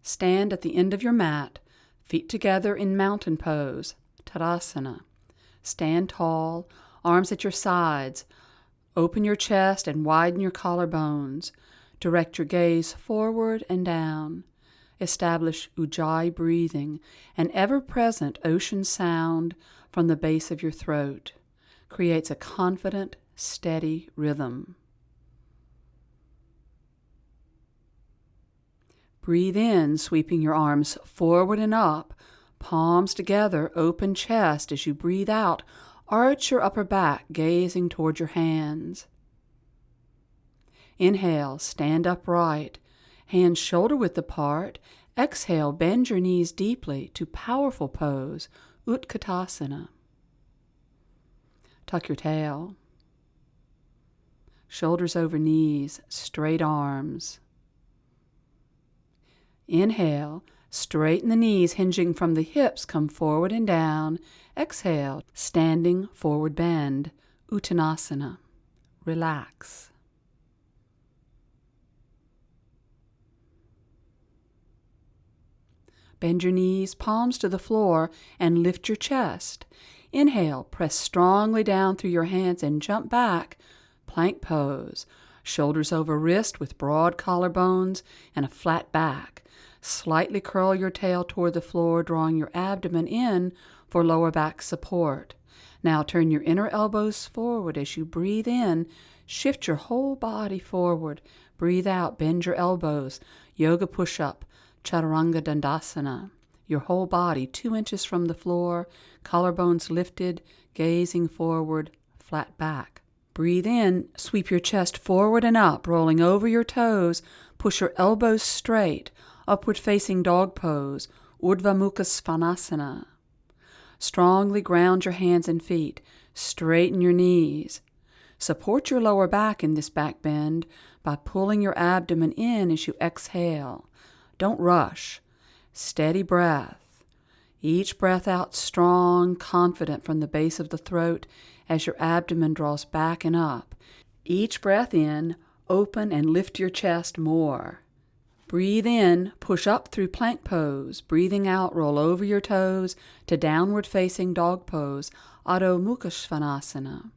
Stand at the end of your mat, feet together in mountain pose, Tadasana. Stand tall, arms at your sides. Open your chest and widen your collarbones. Direct your gaze forward and down. Establish Ujjayi breathing, an ever-present ocean sound from the base of your throat. Creates a confident, steady rhythm. Breathe in, sweeping your arms forward and up, palms together, open chest. As you breathe out, arch your upper back, gazing toward your hands. Inhale, stand upright, hands shoulder-width apart. Exhale, bend your knees deeply to powerful pose, Utkatasana. Tuck your tail. Shoulders over knees, straight arms. Inhale, straighten the knees, hinging from the hips, come forward and down. Exhale, standing forward bend, Uttanasana. Relax. Bend your knees, palms to the floor, and lift your chest. Inhale, press strongly down through your hands and jump back, plank pose. Shoulders over wrist with broad collarbones and a flat back. Slightly curl your tail toward the floor, drawing your abdomen in for lower back support. Now turn your inner elbows forward as you breathe in. Shift your whole body forward. Breathe out, bend your elbows. Yoga push-up, Chaturanga Dandasana. Your whole body 2 inches from the floor, collarbones lifted, gazing forward, flat back. Breathe in, sweep your chest forward and up, rolling over your toes. Push your elbows straight. Upward facing dog pose, Urdhva Mukha Svanasana. Strongly ground your hands and feet. Straighten your knees. Support your lower back in this back bend by pulling your abdomen in as you exhale. Don't rush. Steady breath. Each breath out strong, confident from the base of the throat as your abdomen draws back and up. Each breath in, open and lift your chest more. Breathe in, push up through plank pose. Breathing out, roll over your toes to downward facing dog pose, Adho Mukha Svanasana.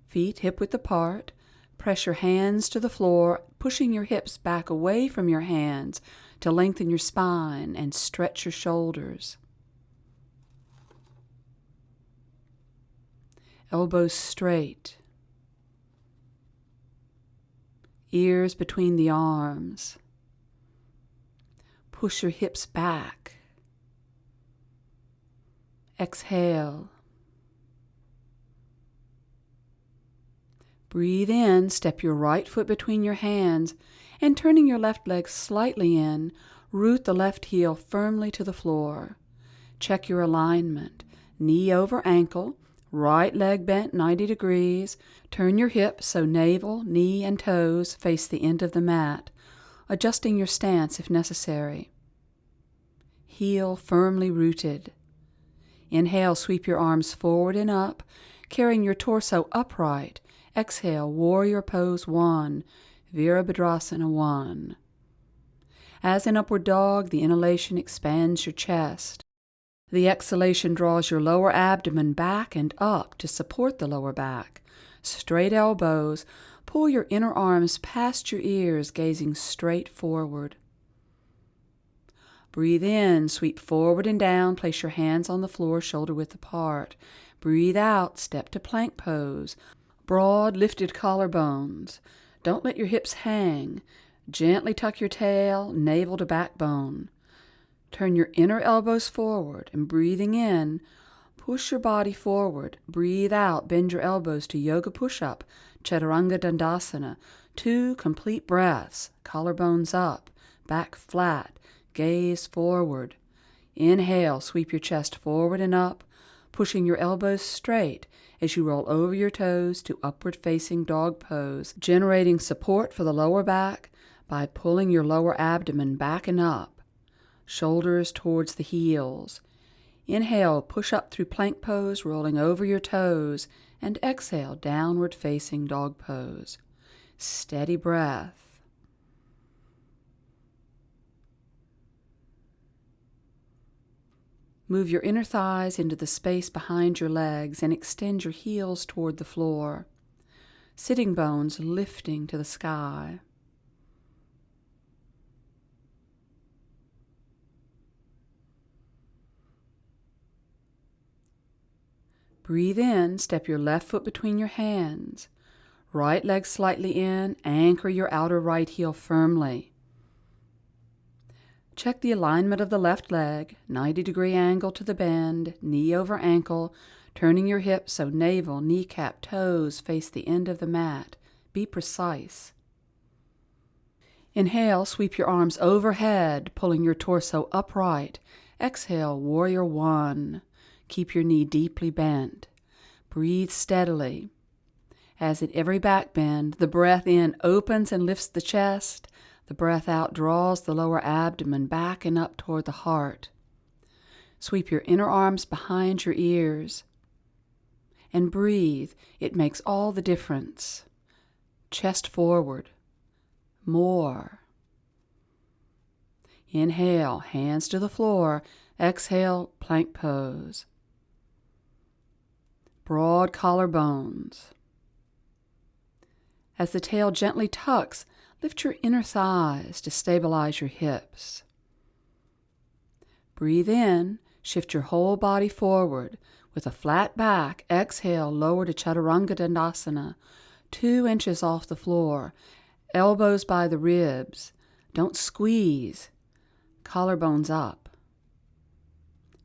Feet hip-width apart. Press your hands to the floor, pushing your hips back away from your hands to lengthen your spine and stretch your shoulders. Elbows straight. Ears between the arms. Push your hips back. Exhale. Breathe in, step your right foot between your hands, and turning your left leg slightly in, root the left heel firmly to the floor. Check your alignment. Knee over ankle, right leg bent 90 degrees. Turn your hips so navel, knee, and toes face the end of the mat, adjusting your stance if necessary. Heel firmly rooted. Inhale, sweep your arms forward and up, carrying your torso upright. Exhale, Warrior Pose 1, Virabhadrasana 1. As in Upward Dog, the inhalation expands your chest. The exhalation draws your lower abdomen back and up to support the lower back. Straight elbows, pull your inner arms past your ears, gazing straight forward. Breathe in, sweep forward and down, place your hands on the floor, shoulder width apart. Breathe out, step to plank pose. Broad, lifted collarbones. Don't let your hips hang. Gently tuck your tail, navel to backbone. Turn your inner elbows forward, and breathing in, push your body forward. Breathe out, bend your elbows to Yoga Push-Up, Chaturanga Dandasana. 2 complete breaths, collarbones up, back flat, gaze forward. Inhale, sweep your chest forward and up, pushing your elbows straight as you roll over your toes to upward-facing dog pose, generating support for the lower back by pulling your lower abdomen back and up, shoulders towards the heels. Inhale, push up through plank pose, rolling over your toes, and exhale, downward-facing dog pose. Steady breath. Move your inner thighs into the space behind your legs and extend your heels toward the floor. Sitting bones lifting to the sky. Breathe in, step your left foot between your hands. Right leg slightly in, anchor your outer right heel firmly. Check the alignment of the left leg, 90-degree angle to the bend, knee over ankle, turning your hips so navel, kneecap, toes face the end of the mat. Be precise. Inhale, sweep your arms overhead, pulling your torso upright. Exhale, warrior one. Keep your knee deeply bent. Breathe steadily. As in every back bend, the breath in opens and lifts the chest. The breath out draws the lower abdomen back and up toward the heart. Sweep your inner arms behind your ears. And breathe. It makes all the difference. Chest forward. More. Inhale, hands to the floor. Exhale, plank pose. Broad collarbones. As the tail gently tucks, lift your inner thighs to stabilize your hips. Breathe in, shift your whole body forward. With a flat back, exhale, lower to Chaturanga Dandasana, 2 inches off the floor, elbows by the ribs. Don't squeeze. Collarbones up.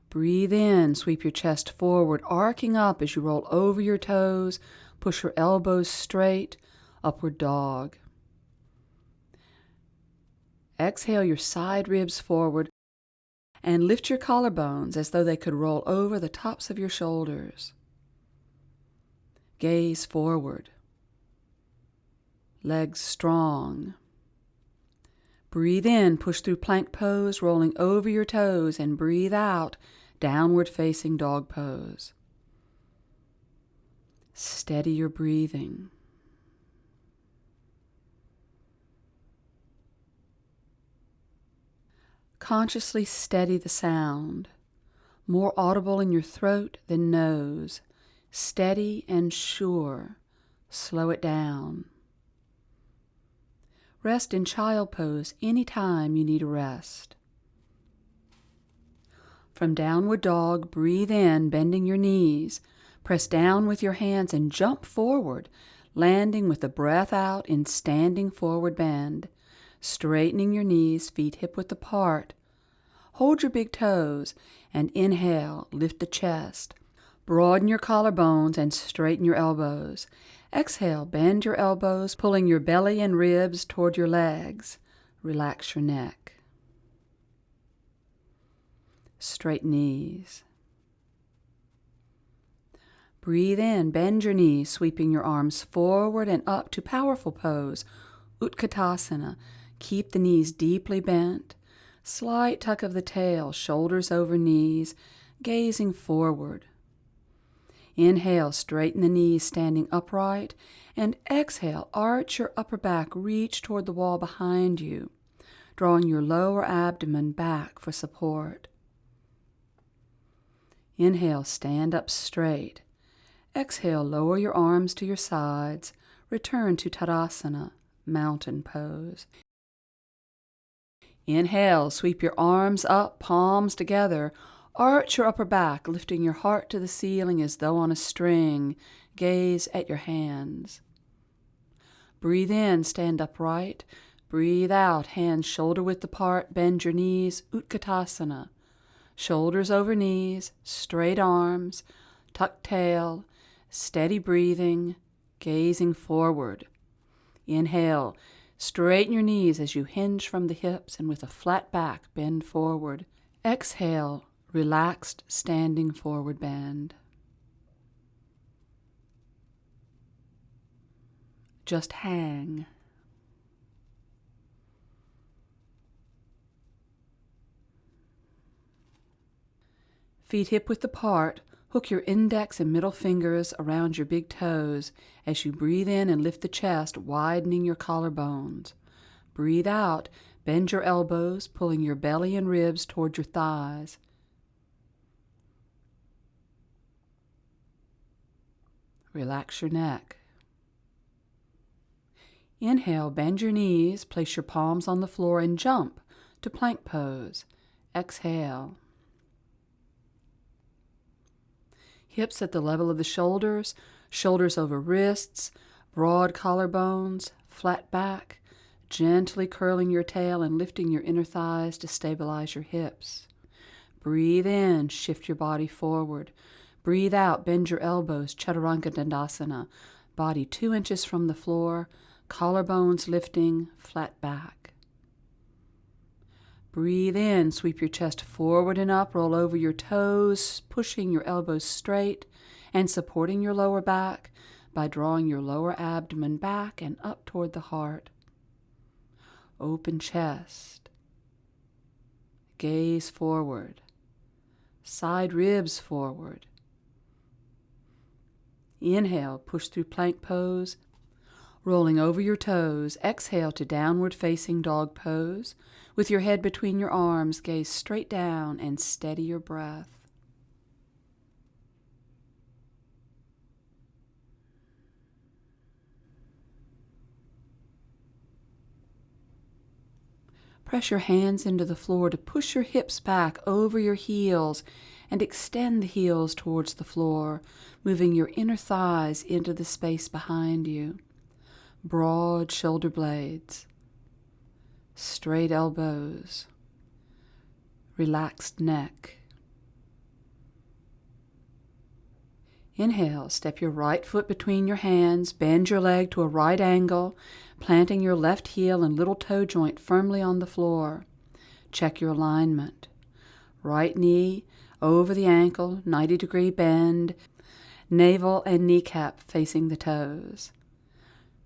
Breathe in, sweep your chest forward, arcing up as you roll over your toes, push your elbows straight, upward dog. Exhale your side ribs forward and lift your collarbones as though they could roll over the tops of your shoulders. Gaze forward. Legs strong. Breathe in, push through plank pose, rolling over your toes, and breathe out, downward facing dog pose. Steady your breathing. Consciously steady the sound, more audible in your throat than nose. Steady and sure. Slow it down. Rest in child pose anytime you need a rest. From downward dog, breathe in, bending your knees. Press down with your hands and jump forward, landing with the breath out in standing forward bend. Straightening your knees, feet hip-width apart. Hold your big toes and inhale, lift the chest. Broaden your collarbones and straighten your elbows. Exhale, bend your elbows, pulling your belly and ribs toward your legs. Relax your neck. Straight knees. Breathe in, bend your knees, sweeping your arms forward and up to powerful pose, Utkatasana. Keep the knees deeply bent. Slight tuck of the tail, shoulders over knees, gazing forward. Inhale, straighten the knees, standing upright, and exhale, arch your upper back, reach toward the wall behind you, drawing your lower abdomen back for support. Inhale, stand up straight. Exhale, lower your arms to your sides, return to Tadasana, mountain pose. Inhale, sweep your arms up, palms together. Arch your upper back, lifting your heart to the ceiling as though on a string. Gaze at your hands. Breathe in, stand upright. Breathe out, hands shoulder-width apart, bend your knees, Utkatasana. Shoulders over knees, straight arms, tucked tail, steady breathing, gazing forward. Inhale, straighten your knees as you hinge from the hips and with a flat back, bend forward. Exhale, relaxed standing forward bend. Just hang. Feet hip-width apart, hook your index and middle fingers around your big toes as you breathe in and lift the chest, widening your collarbones. Breathe out, bend your elbows, pulling your belly and ribs toward your thighs. Relax your neck. Inhale, bend your knees, place your palms on the floor and jump to plank pose. Exhale. Hips at the level of the shoulders, shoulders over wrists, broad collarbones, flat back, gently curling your tail and lifting your inner thighs to stabilize your hips. Breathe in, shift your body forward. Breathe out, bend your elbows, Chaturanga Dandasana. Body 2 inches from the floor, collarbones lifting, flat back. Breathe in, sweep your chest forward and up, roll over your toes, pushing your elbows straight and supporting your lower back by drawing your lower abdomen back and up toward the heart. Open chest. Gaze forward. Side ribs forward. Inhale, push through plank pose, rolling over your toes. Exhale to downward facing dog pose. With your head between your arms, gaze straight down and steady your breath. Press your hands into the floor to push your hips back over your heels and extend the heels towards the floor, moving your inner thighs into the space behind you. Broad shoulder blades, straight elbows, relaxed neck. Inhale, step your right foot between your hands, bend your leg to a right angle, planting your left heel and little toe joint firmly on the floor. Check your alignment. Right knee over the ankle, 90-degree bend, navel and kneecap facing the toes.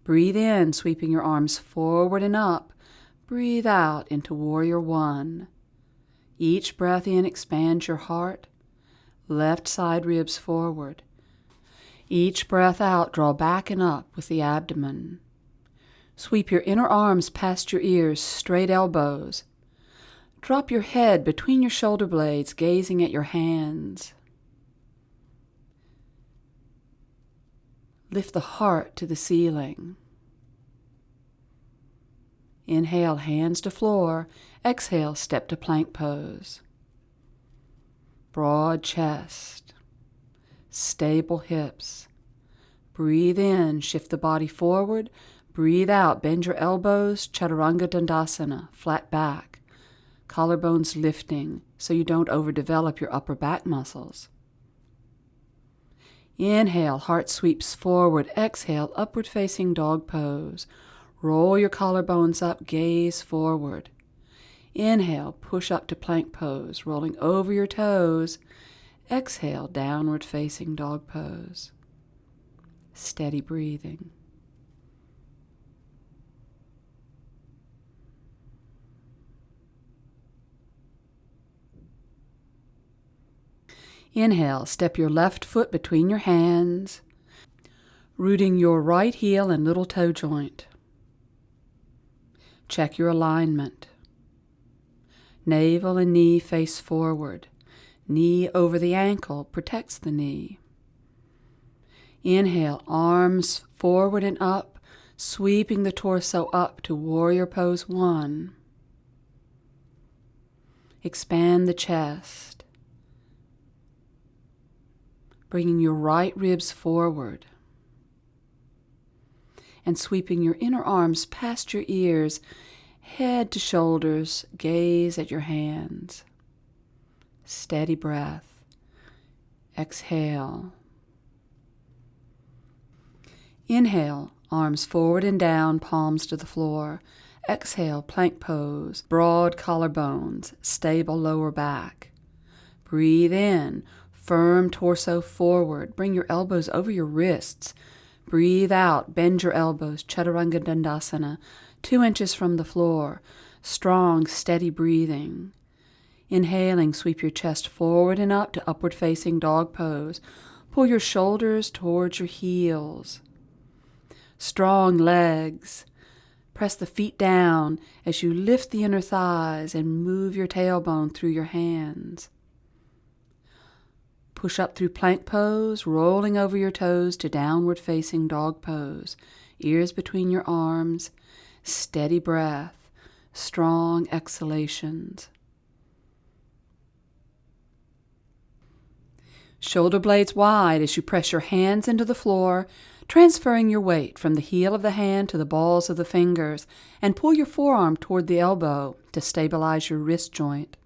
Breathe in, sweeping your arms forward and up. Breathe out into Warrior One. Each breath in expands your heart. Left side ribs forward. Each breath out, draw back and up with the abdomen. Sweep your inner arms past your ears, straight elbows. Drop your head between your shoulder blades, gazing at your hands. Lift the heart to the ceiling. Inhale, hands to floor. Exhale, step to plank pose. Broad chest. Stable hips. Breathe in, shift the body forward. Breathe out, bend your elbows, Chaturanga Dandasana, flat back. Collarbones lifting so you don't overdevelop your upper back muscles. Inhale, heart sweeps forward. Exhale, upward facing dog pose. Roll your collarbones up, gaze forward. Inhale, push up to plank pose, rolling over your toes. Exhale, downward facing dog pose. Steady breathing. Inhale, step your left foot between your hands, rooting your right heel and little toe joint. Check your alignment. Navel and knee face forward. Knee over the ankle protects the knee. Inhale, arms forward and up, sweeping the torso up to Warrior Pose 1. Expand the chest. Bringing your right ribs forward and sweeping your inner arms past your ears, head to shoulders, gaze at your hands. Steady breath. Exhale. Inhale, arms forward and down, palms to the floor. Exhale, plank pose, broad collarbones, stable lower back. Breathe in. Firm torso forward. Bring your elbows over your wrists. Breathe out. Bend your elbows. Chaturanga Dandasana. 2 inches from the floor. Strong, steady breathing. Inhaling, sweep your chest forward and up to upward facing dog pose. Pull your shoulders towards your heels. Strong legs. Press the feet down as you lift the inner thighs and move your tailbone through your hands. push up through plank pose, rolling over your toes to downward facing dog pose. Ears between your arms, steady breath, strong exhalations. Shoulder blades wide as you press your hands into the floor, transferring your weight from the heel of the hand to the balls of the fingers, and pull your forearm toward the elbow to stabilize your wrist joint.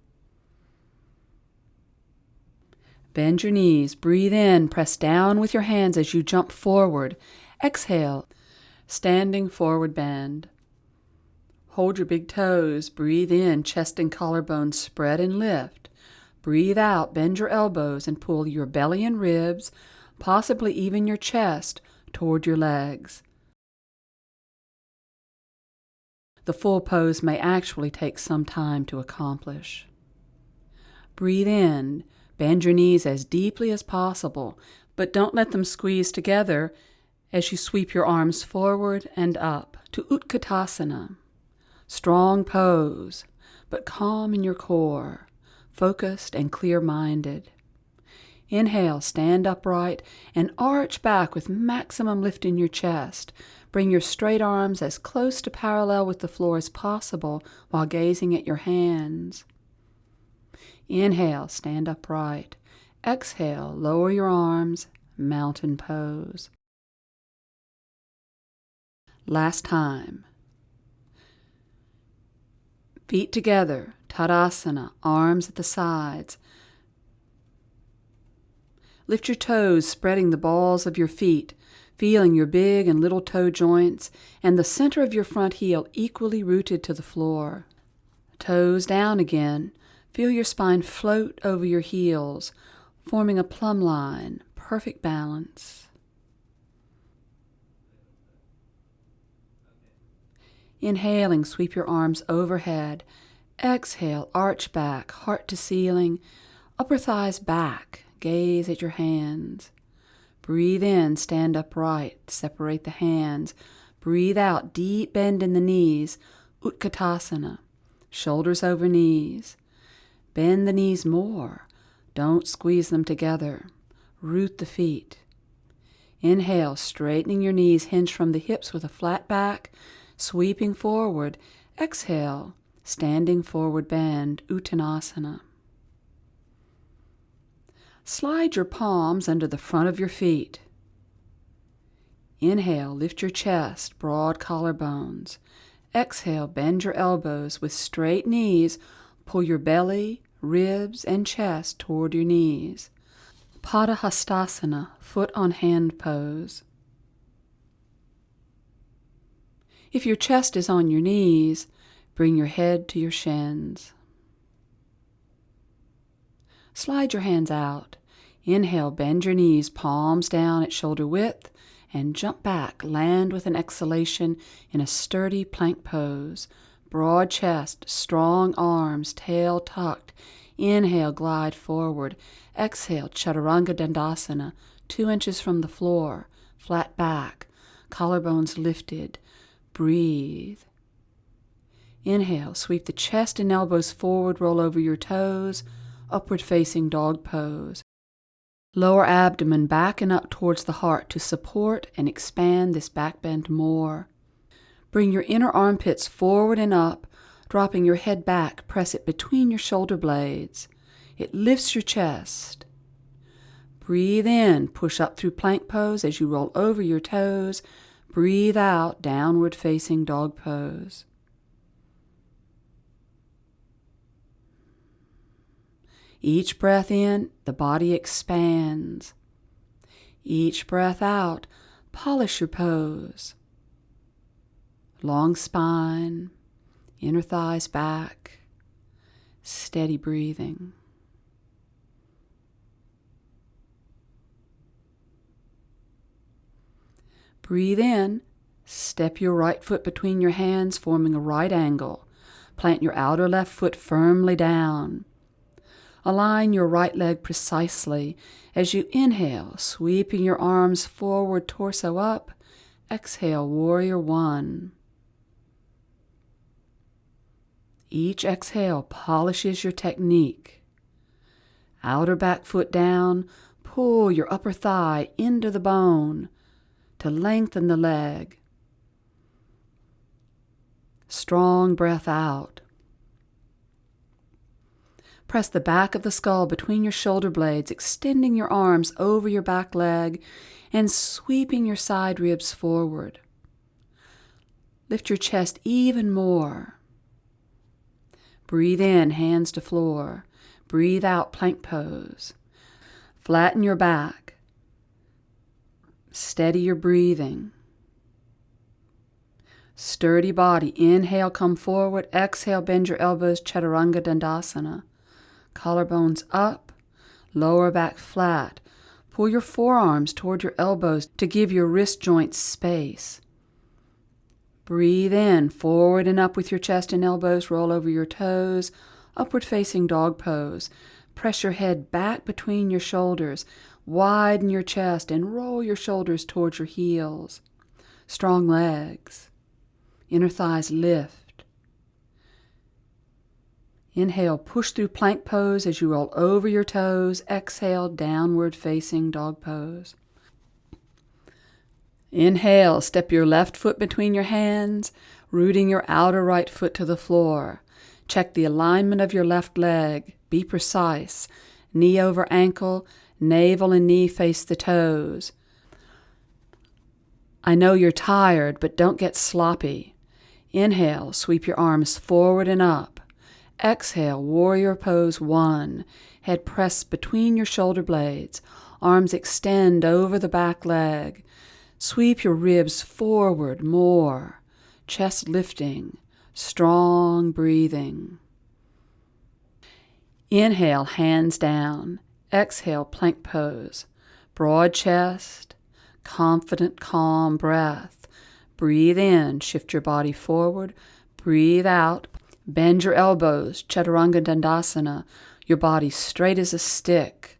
Bend your knees, breathe in, press down with your hands as you jump forward. Exhale, standing forward bend. Hold your big toes, breathe in, chest and collarbone spread and lift. Breathe out, bend your elbows and pull your belly and ribs, possibly even your chest, toward your legs. The full pose may actually take some time to accomplish. Breathe in, bend your knees as deeply as possible, but don't let them squeeze together as you sweep your arms forward and up to Utkatasana. Strong pose, but calm in your core, focused and clear-minded. Inhale, stand upright and arch back with maximum lift in your chest. Bring your straight arms as close to parallel with the floor as possible while gazing at your hands. Inhale, stand upright. Exhale, lower your arms, mountain pose. Last time. Feet together, Tadasana, arms at the sides. Lift your toes, spreading the balls of your feet, feeling your big and little toe joints and the center of your front heel equally rooted to the floor. Toes down again. Feel your spine float over your heels, forming a plumb line, perfect balance. Inhaling, sweep your arms overhead. Exhale, arch back, heart to ceiling, upper thighs back. Gaze at your hands. Breathe in, stand upright, separate the hands. Breathe out, deep bend in the knees, Utkatasana, shoulders over knees. Bend the knees more, don't squeeze them together. Root the feet. Inhale, straightening your knees, hinge from the hips with a flat back, sweeping forward. Exhale, standing forward bend, Uttanasana. Slide your palms under the front of your feet. Inhale, lift your chest, broad collarbones. Exhale, bend your elbows with straight knees. Pull your belly, ribs, and chest toward your knees. Padahastasana, foot on hand pose. If your chest is on your knees, bring your head to your shins. Slide your hands out. Inhale, bend your knees, palms down at shoulder width, and jump back. Land with an exhalation in a sturdy plank pose. Broad chest, strong arms, tail tucked. Inhale, glide forward. Exhale, Chaturanga Dandasana, 2 inches from the floor, flat back, collarbones lifted. Breathe. Inhale, sweep the chest and elbows forward, roll over your toes. Upward facing dog pose. Lower abdomen back and up towards the heart to support and expand this back bend more. Bring your inner armpits forward and up, dropping your head back, press it between your shoulder blades. It lifts your chest. Breathe in, push up through plank pose as you roll over your toes. Breathe out, downward facing dog pose. Each breath in, the body expands. Each breath out, polish your pose. Long spine, inner thighs back, steady breathing. Breathe in, step your right foot between your hands, forming a right angle. Plant your outer left foot firmly down. Align your right leg precisely as you inhale, sweeping your arms forward, torso up. Exhale, warrior one. Each exhale polishes your technique. Outer back foot down, pull your upper thigh into the bone to lengthen the leg. Strong breath out. Press the back of the skull between your shoulder blades, extending your arms over your back leg and sweeping your side ribs forward. Lift your chest even more. Breathe in, hands to floor. Breathe out, plank pose. Flatten your back. Steady your breathing. Sturdy body. Inhale, come forward. Exhale, bend your elbows, Chaturanga Dandasana. Collarbones up, lower back flat. Pull your forearms toward your elbows to give your wrist joints space. Breathe in, forward and up with your chest and elbows. Roll over your toes. Upward facing dog pose. Press your head back between your shoulders. Widen your chest and roll your shoulders towards your heels. Strong legs. Inner thighs lift. Inhale, push through plank pose as you roll over your toes. Exhale, downward facing dog pose. Inhale, step your left foot between your hands, rooting your outer right foot to the floor. Check the alignment of your left leg. Be precise. Knee over ankle, navel and knee face the toes. I know you're tired, but don't get sloppy. Inhale, sweep your arms forward and up. Exhale, warrior pose 1. Head pressed between your shoulder blades. Arms extend over the back leg. Sweep your ribs forward more. Chest lifting. Strong breathing. Inhale, hands down. Exhale, plank pose. Broad chest. Confident, calm breath. Breathe in, shift your body forward. Breathe out. Bend your elbows, Chaturanga Dandasana, your body straight as a stick.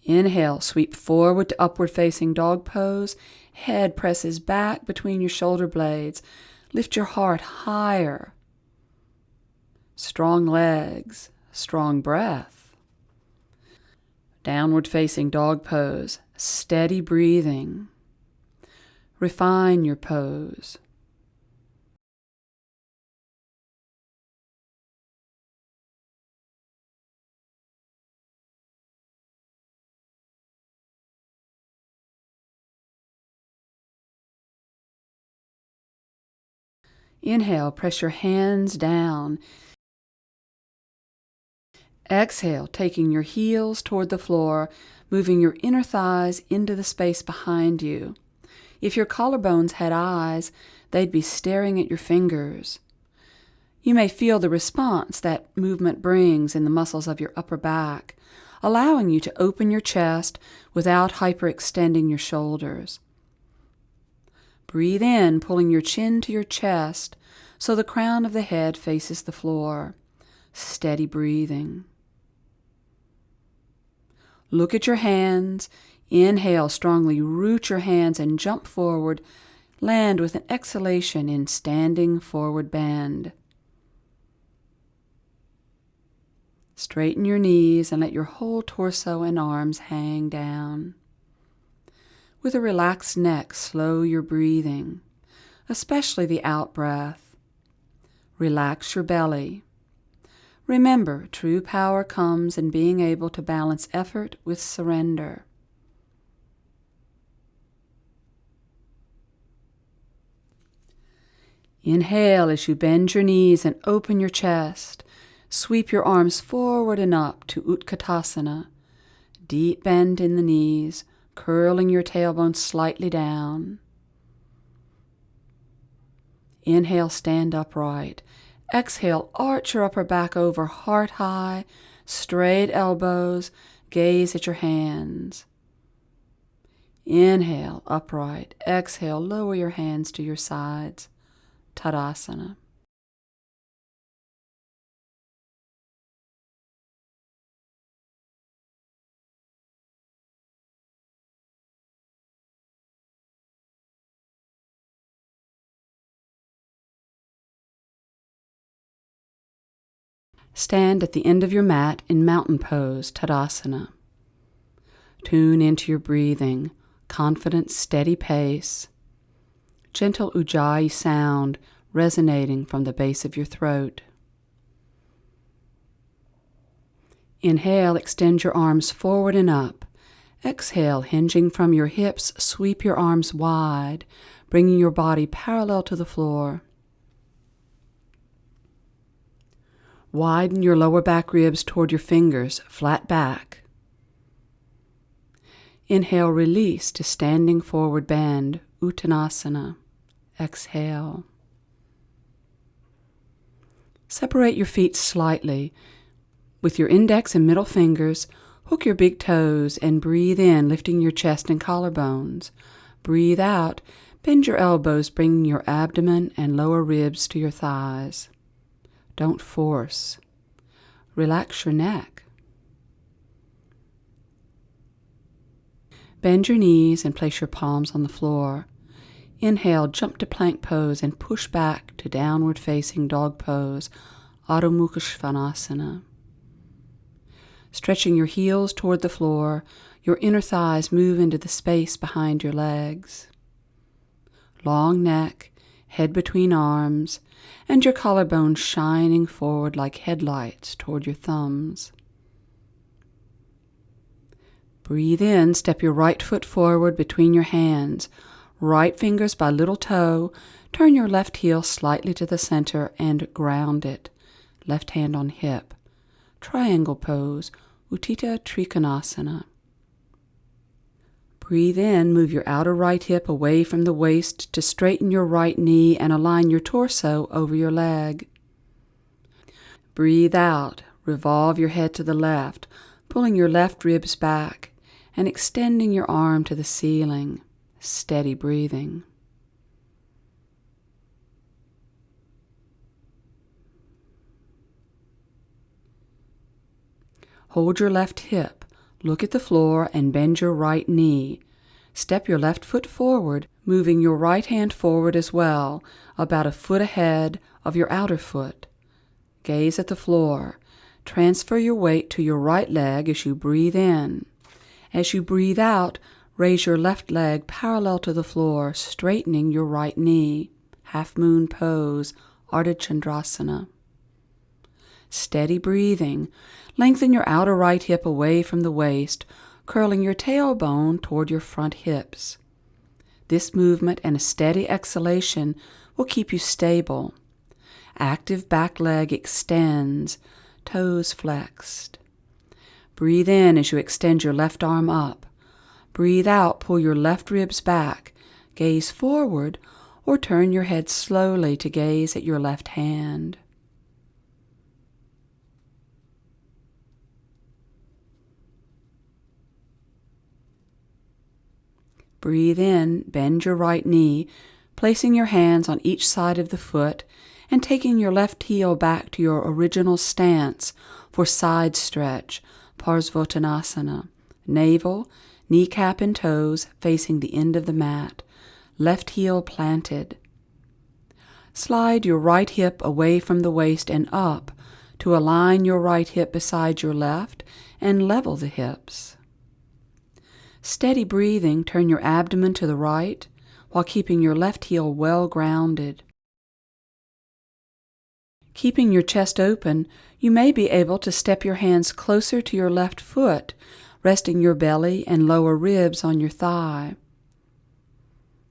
Inhale, sweep forward to upward facing dog pose. Head presses back between your shoulder blades. Lift your heart higher. Strong legs, strong breath. Downward facing dog pose, steady breathing. Refine your pose. Inhale, press your hands down. Exhale, taking your heels toward the floor, moving your inner thighs into the space behind you. If your collarbones had eyes, they'd be staring at your fingers. You may feel the response that movement brings in the muscles of your upper back, allowing you to open your chest without hyperextending your shoulders. Breathe in, pulling your chin to your chest so the crown of the head faces the floor. Steady breathing. Look at your hands. Inhale, strongly root your hands and jump forward. Land with an exhalation in standing forward bend. Straighten your knees and let your whole torso and arms hang down. With a relaxed neck, slow your breathing, especially the out-breath. Relax your belly. Remember, true power comes in being able to balance effort with surrender. Inhale as you bend your knees and open your chest. Sweep your arms forward and up to Utkatasana. Deep bend in the knees, curling your tailbone slightly down. Inhale, stand upright. Exhale, arch your upper back over, heart high, straight elbows, gaze at your hands. Inhale, upright. Exhale, lower your hands to your sides. Tadasana. Stand at the end of your mat in mountain pose, Tadasana. Tune into your breathing, confident, steady pace. Gentle Ujjayi sound resonating from the base of your throat. Inhale, extend your arms forward and up. Exhale, hinging from your hips, sweep your arms wide, bringing your body parallel to the floor. Widen your lower back ribs toward your fingers, flat back. Inhale, release to standing forward bend, Uttanasana. Exhale. Separate your feet slightly. With your index and middle fingers, hook your big toes and breathe in, lifting your chest and collarbones. Breathe out, bend your elbows, bringing your abdomen and lower ribs to your thighs. Don't force. Relax your neck. Bend your knees and place your palms on the floor. Inhale, jump to plank pose and push back to downward facing dog pose, Adho Mukha Svanasana. Stretching your heels toward the floor, your inner thighs move into the space behind your legs. Long neck, head between arms, and your collarbones shining forward like headlights toward your thumbs. Breathe in, step your right foot forward between your hands, right fingers by little toe, turn your left heel slightly to the center and ground it, left hand on hip. Triangle pose, Utthita Trikonasana. Breathe in, move your outer right hip away from the waist to straighten your right knee and align your torso over your leg. Breathe out, revolve your head to the left, pulling your left ribs back and extending your arm to the ceiling. Steady breathing. Hold your left hip, look at the floor and bend your right knee. Step your left foot forward, moving your right hand forward as well, about a foot ahead of your outer foot. Gaze at the floor. Transfer your weight to your right leg as you breathe in. As you breathe out, raise your left leg parallel to the floor, straightening your right knee. Half moon pose, Ardha Chandrasana. Steady breathing. Lengthen your outer right hip away from the waist, curling your tailbone toward your front hips. This movement and a steady exhalation will keep you stable. Active back leg extends, toes flexed. Breathe in as you extend your left arm up. Breathe out, pull your left ribs back, gaze forward, or turn your head slowly to gaze at your left hand. Breathe in, bend your right knee, placing your hands on each side of the foot and taking your left heel back to your original stance for side stretch, Parsvottanasana. Navel, kneecap and toes facing the end of the mat, left heel planted. Slide your right hip away from the waist and up to align your right hip beside your left and level the hips. Steady breathing, turn your abdomen to the right while keeping your left heel well grounded. Keeping your chest open, you may be able to step your hands closer to your left foot, resting your belly and lower ribs on your thigh.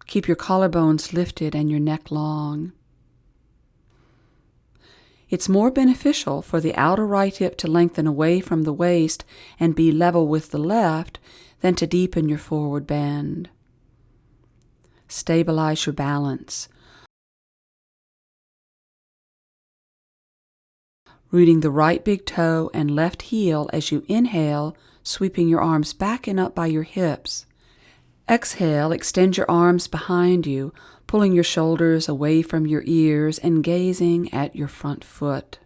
Keep your collarbones lifted and your neck long. It's more beneficial for the outer right hip to lengthen away from the waist and be level with the left than to deepen your forward bend. Stabilize your balance. Rooting the right big toe and left heel as you inhale, sweeping your arms back and up by your hips. Exhale, extend your arms behind you, pulling your shoulders away from your ears and gazing at your front foot.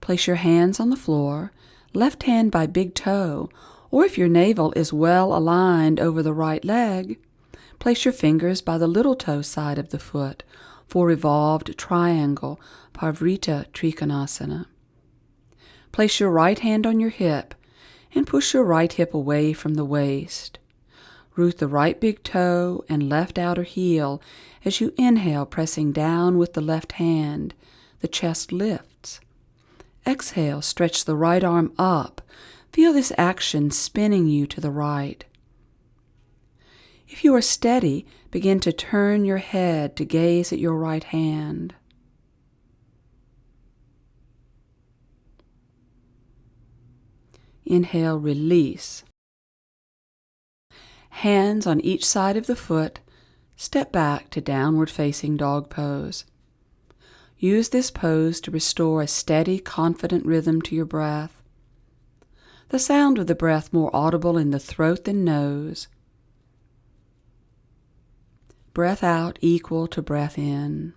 Place your hands on the floor, left hand by big toe, or if your navel is well aligned over the right leg, place your fingers by the little toe side of the foot for revolved triangle, Parivrtta Trikonasana. Place your right hand on your hip and push your right hip away from the waist. Root the right big toe and left outer heel as you inhale, pressing down with the left hand. The chest lifts. Exhale, stretch the right arm up. Feel this action spinning you to the right. If you are steady, begin to turn your head to gaze at your right hand. Inhale, release. Hands on each side of the foot, step back to downward facing dog pose. Use this pose to restore a steady, confident rhythm to your breath. The sound of the breath more audible in the throat than nose. Breath out equal to breath in.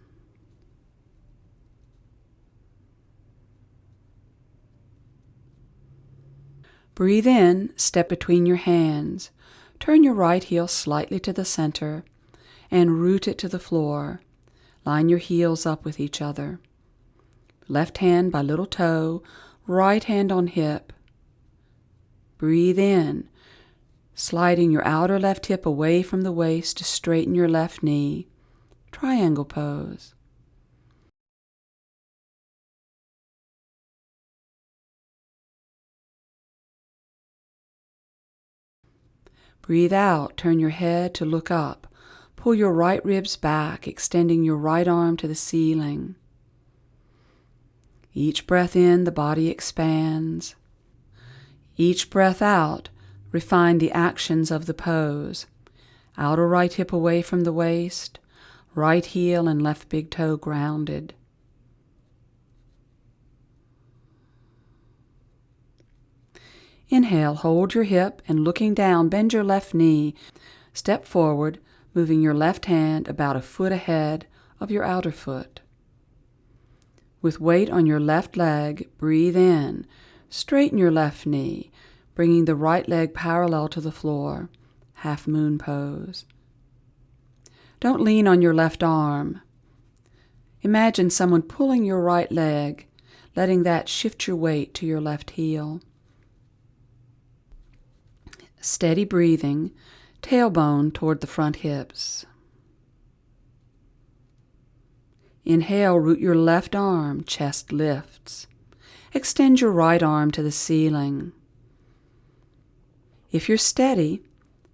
Breathe in, step between your hands. Turn your right heel slightly to the center and root it to the floor. Line your heels up with each other. Left hand by little toe, right hand on hip. Breathe in, sliding your outer left hip away from the waist to straighten your left knee. Triangle pose. Breathe out, turn your head to look up. Pull your right ribs back, extending your right arm to the ceiling. Each breath in, the body expands. Each breath out, refine the actions of the pose. Outer right hip away from the waist, right heel and left big toe grounded. Inhale, hold your hip and looking down, bend your left knee. Step forward, moving your left hand about a foot ahead of your outer foot. With weight on your left leg, breathe in. Straighten your left knee, bringing the right leg parallel to the floor. Half moon pose. Don't lean on your left arm. Imagine someone pulling your right leg, letting that shift your weight to your left heel. Steady breathing, tailbone toward the front hips. Inhale, root your left arm, chest lifts. Extend your right arm to the ceiling. If you're steady,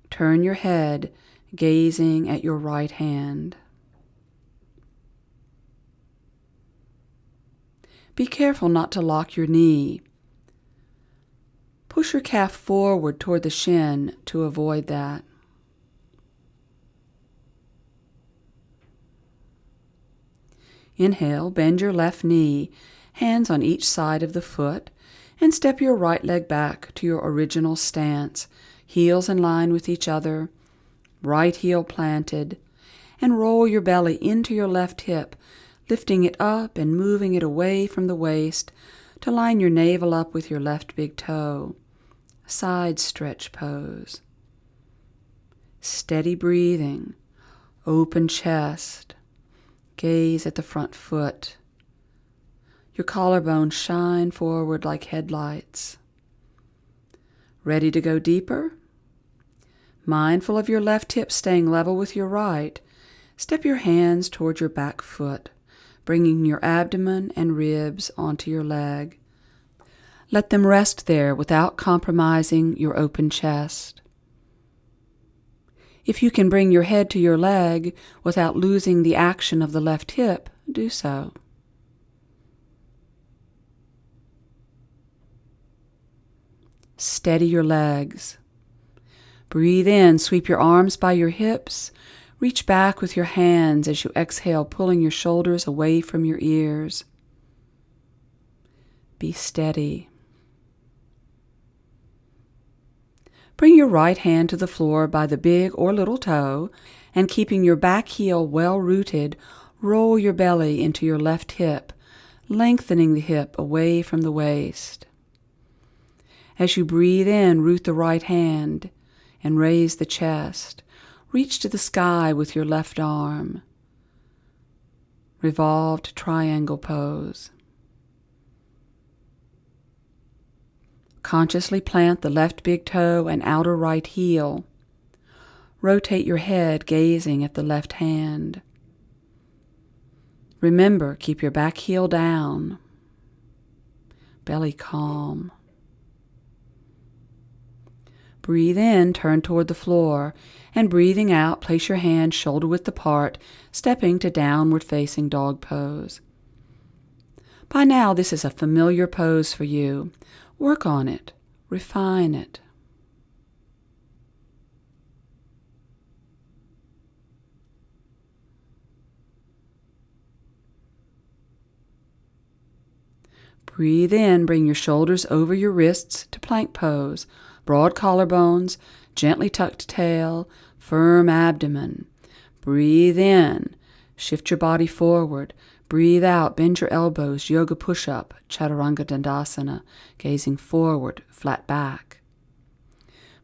turn your head, gazing at your right hand. Be careful not to lock your knee. Push your calf forward toward the shin to avoid that. Inhale, bend your left knee, hands on each side of the foot, and step your right leg back to your original stance, heels in line with each other, right heel planted, and roll your belly into your left hip, lifting it up and moving it away from the waist to line your navel up with your left big toe. Side stretch pose. Steady breathing, open chest, gaze at the front foot. Your collarbones shine forward like headlights. Ready to go deeper? Mindful of your left hip staying level with your right, step your hands toward your back foot, bringing your abdomen and ribs onto your leg. Let them rest there without compromising your open chest. If you can bring your head to your leg without losing the action of the left hip, do so. Steady your legs. Breathe in, sweep your arms by your hips. Reach back with your hands as you exhale, pulling your shoulders away from your ears. Be steady. Bring your right hand to the floor by the big or little toe, and keeping your back heel well rooted, roll your belly into your left hip, lengthening the hip away from the waist. As you breathe in, root the right hand and raise the chest. Reach to the sky with your left arm. revolved triangle pose. Consciously plant the left big toe and outer right heel. Rotate your head, gazing at the left hand. Remember, keep your back heel down. Belly calm. Breathe in, turn toward the floor, and breathing out, place your hands shoulder-width apart, stepping to downward facing dog pose. By now, this is a familiar pose for you. Work on it. Refine it. Breathe in, bring your shoulders over your wrists to plank pose. Broad collarbones, gently tucked tail, firm abdomen. Breathe in, shift your body forward. Breathe out, bend your elbows, yoga push-up, chaturanga dandasana, gazing forward, flat back.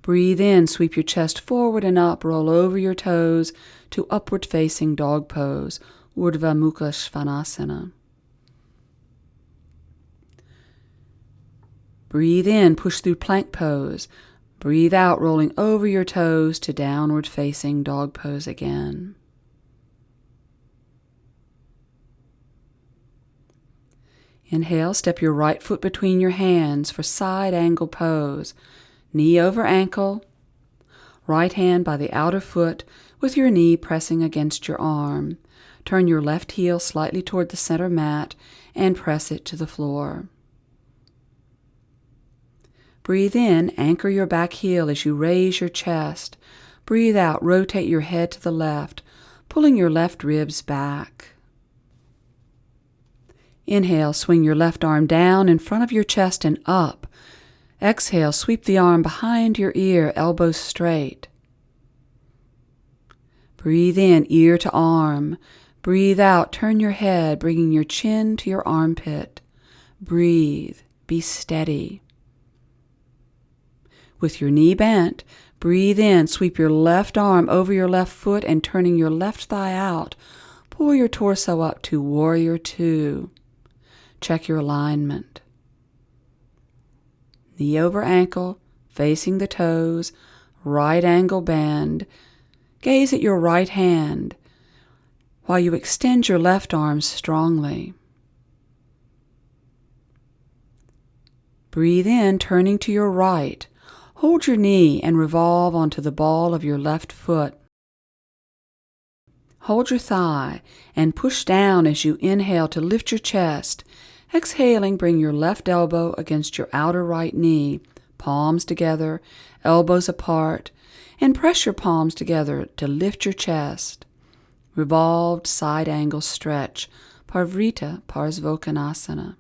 Breathe in, sweep your chest forward and up, roll over your toes to upward facing dog pose, Urdhva Mukha Svanasana. Breathe in, push through plank pose. Breathe out, rolling over your toes to downward facing dog pose again. Inhale, step your right foot between your hands for side angle pose. Knee over ankle. Right hand by the outer foot with your knee pressing against your arm. Turn your left heel slightly toward the center mat and press it to the floor. Breathe in, anchor your back heel as you raise your chest. Breathe out, rotate your head to the left, pulling your left ribs back. Inhale, swing your left arm down in front of your chest and up. Exhale, sweep the arm behind your ear, elbows straight. Breathe in, ear to arm. Breathe out, turn your head, bringing your chin to your armpit. Breathe, be steady. With your knee bent, breathe in, sweep your left arm over your left foot and turning your left thigh out. Pull your torso up to Warrior Two. Check your alignment. Knee over ankle, facing the toes, right angle bend. Gaze at your right hand while you extend your left arm strongly. Breathe in, turning to your right. Hold your knee and revolve onto the ball of your left foot. Hold your thigh and push down as you inhale to lift your chest. Exhaling, bring your left elbow against your outer right knee, palms together, elbows apart, and press your palms together to lift your chest. Revolved side angle stretch, Parvrita Parsvottanasana.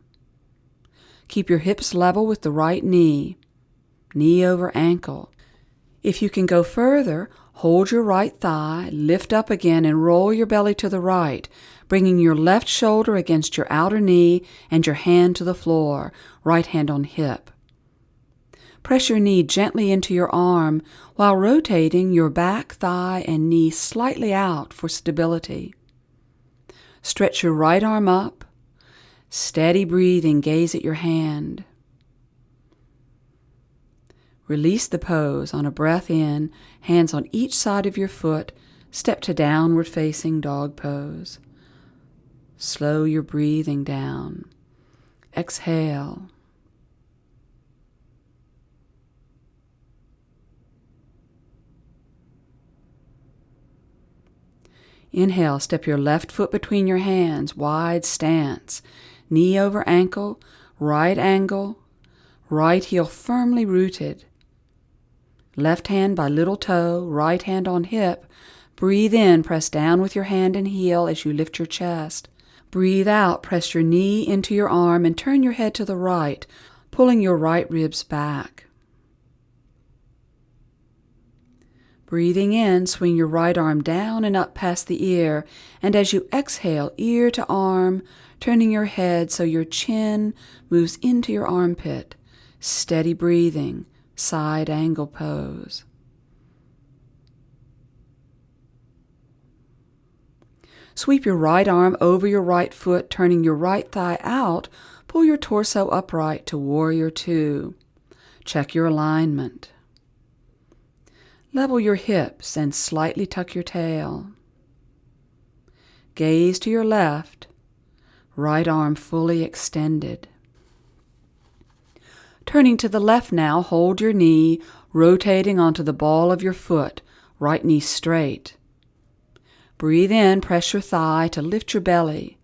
Keep your hips level with the right knee. Knee over ankle. If you can go further, hold your right thigh, lift up again and roll your belly to the right, bringing your left shoulder against your outer knee and your hand to the floor, right hand on hip. Press your knee gently into your arm while rotating your back, thigh, and knee slightly out for stability. Stretch your right arm up. Steady breathing, gaze at your hand. Release the pose on a breath in, hands on each side of your foot, step to downward facing dog pose. Slow your breathing down. Exhale. Inhale, step your left foot between your hands, wide stance. Knee over ankle, right angle, right heel firmly rooted. Left hand by little toe, right hand on hip. Breathe in, press down with your hand and heel as you lift your chest. Breathe out, press your knee into your arm and turn your head to the right, pulling your right ribs back. Breathing in, swing your right arm down and up past the ear, and as you exhale, ear to arm, turning your head so your chin moves into your armpit. Steady breathing. Side angle pose. Sweep your right arm over your right foot, turning your right thigh out. Pull your torso upright to Warrior Two. Check your alignment. Level your hips and slightly tuck your tail. Gaze to your left, right arm fully extended. Turning to the left now, hold your knee, rotating onto the ball of your foot, right knee straight. Breathe in, press your thigh to lift your belly.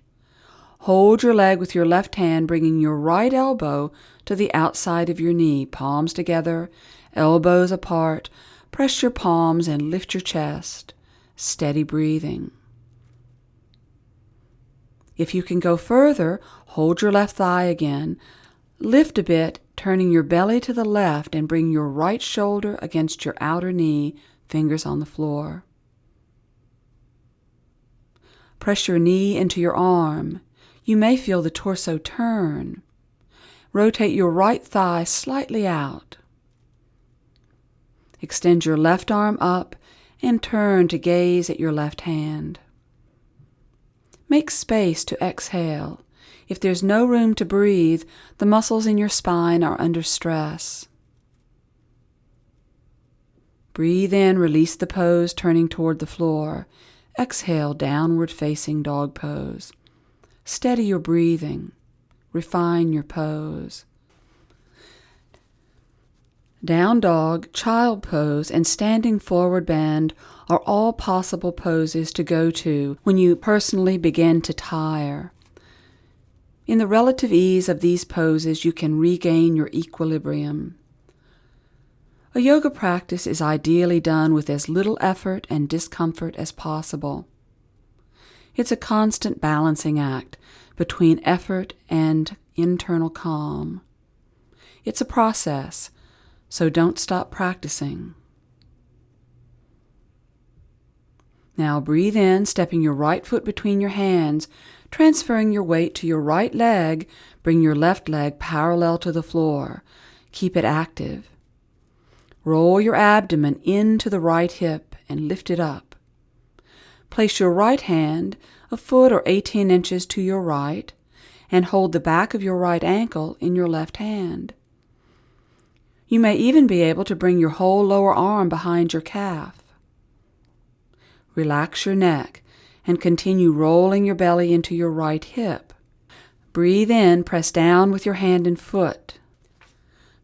Hold your leg with your left hand, bringing your right elbow to the outside of your knee, palms together, elbows apart. Press your palms and lift your chest. Steady breathing. If you can go further, hold your left thigh again. Lift a bit, turning your belly to the left and bring your right shoulder against your outer knee, fingers on the floor. Press your knee into your arm. You may feel the torso turn. Rotate your right thigh slightly out. Extend your left arm up and turn to gaze at your left hand. Make space to exhale. If there's no room to breathe, the muscles in your spine are under stress. Breathe in, release the pose, turning toward the floor. Exhale, downward facing dog pose. Steady your breathing. Refine your pose. Down dog, child pose, and standing forward bend are all possible poses to go to when you personally begin to tire. In the relative ease of these poses, you can regain your equilibrium. A yoga practice is ideally done with as little effort and discomfort as possible. It's a constant balancing act between effort and internal calm. It's a process, so don't stop practicing. Now breathe in, stepping your right foot between your hands, transferring your weight to your right leg. Bring your left leg parallel to the floor. Keep it active. Roll your abdomen into the right hip and lift it up. Place your right hand a foot or 18 inches to your right and hold the back of your right ankle in your left hand. You may even be able to bring your whole lower arm behind your calf. Relax your neck and continue rolling your belly into your right hip. Breathe in, press down with your hand and foot.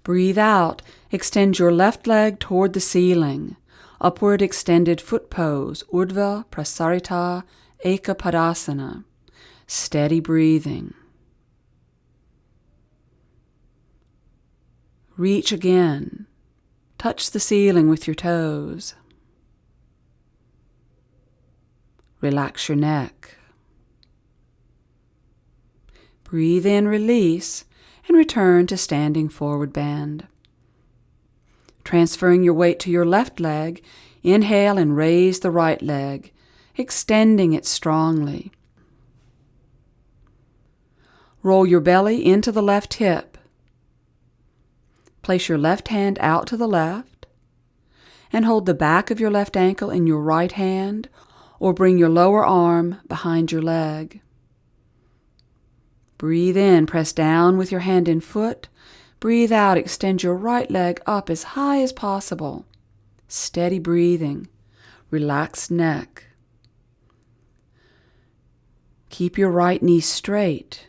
Breathe out, extend your left leg toward the ceiling. Upward extended foot pose, Urdhva Prasarita Eka Padasana. Steady breathing. Reach again. Touch the ceiling with your toes. Relax your neck. Breathe in, release, and return to standing forward bend. Transferring your weight to your left leg, inhale and raise the right leg, extending it strongly. Roll your belly into the left hip. Place your left hand out to the left and hold the back of your left ankle in your right hand or bring your lower arm behind your leg. Breathe in, press down with your hand and foot. Breathe out, extend your right leg up as high as possible. Steady breathing. Relaxed neck. Keep your right knee straight.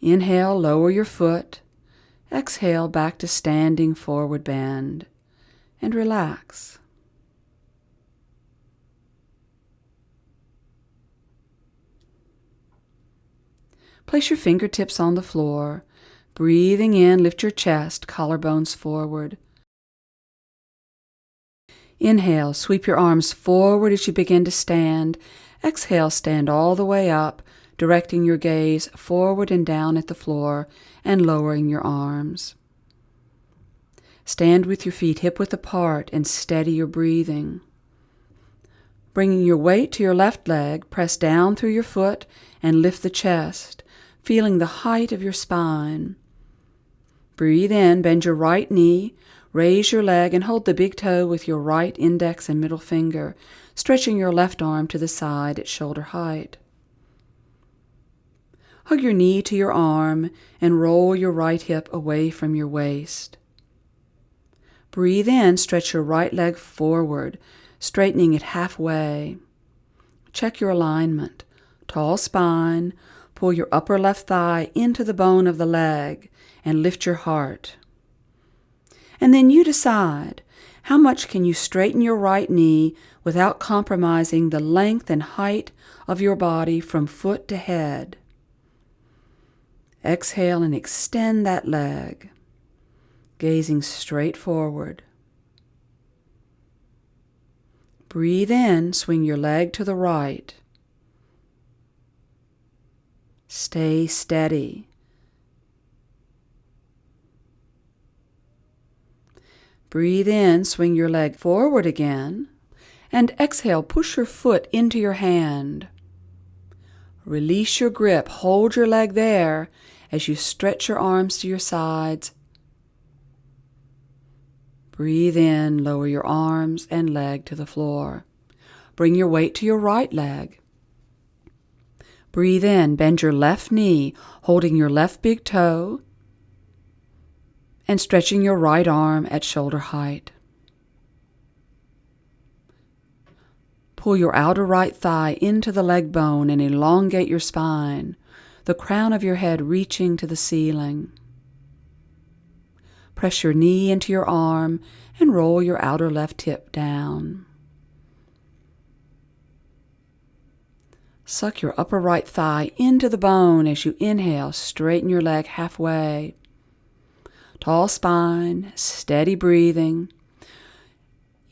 Inhale, lower your foot. Exhale, back to standing forward bend. And relax. Place your fingertips on the floor. Breathing in, lift your chest, collarbones forward. Inhale, sweep your arms forward as you begin to stand. Exhale, stand all the way up, directing your gaze forward and down at the floor and lowering your arms. Stand with your feet hip-width apart and steady your breathing. Bringing your weight to your left leg, press down through your foot and lift the chest, feeling the height of your spine. Breathe in, bend your right knee, raise your leg and hold the big toe with your right index and middle finger, stretching your left arm to the side at shoulder height. Hug your knee to your arm and roll your right hip away from your waist. Breathe in, stretch your right leg forward, straightening it halfway. Check your alignment. Tall spine. Pull your upper left thigh into the bone of the leg and lift your heart. And then you decide, how much can you straighten your right knee without compromising the length and height of your body from foot to head? Exhale and extend that leg, gazing straight forward. Breathe in, swing your leg to the right. Stay steady. Breathe in, swing your leg forward again, and exhale, push your foot into your hand. Release your grip, hold your leg there as you stretch your arms to your sides. Breathe in, lower your arms and leg to the floor. Bring your weight to your right leg. Breathe in, bend your left knee, holding your left big toe, and stretching your right arm at shoulder height. Pull your outer right thigh into the leg bone and elongate your spine, the crown of your head reaching to the ceiling. Press your knee into your arm and roll your outer left hip down. Suck your upper right thigh into the bone as you inhale, straighten your leg halfway. Tall spine, steady breathing.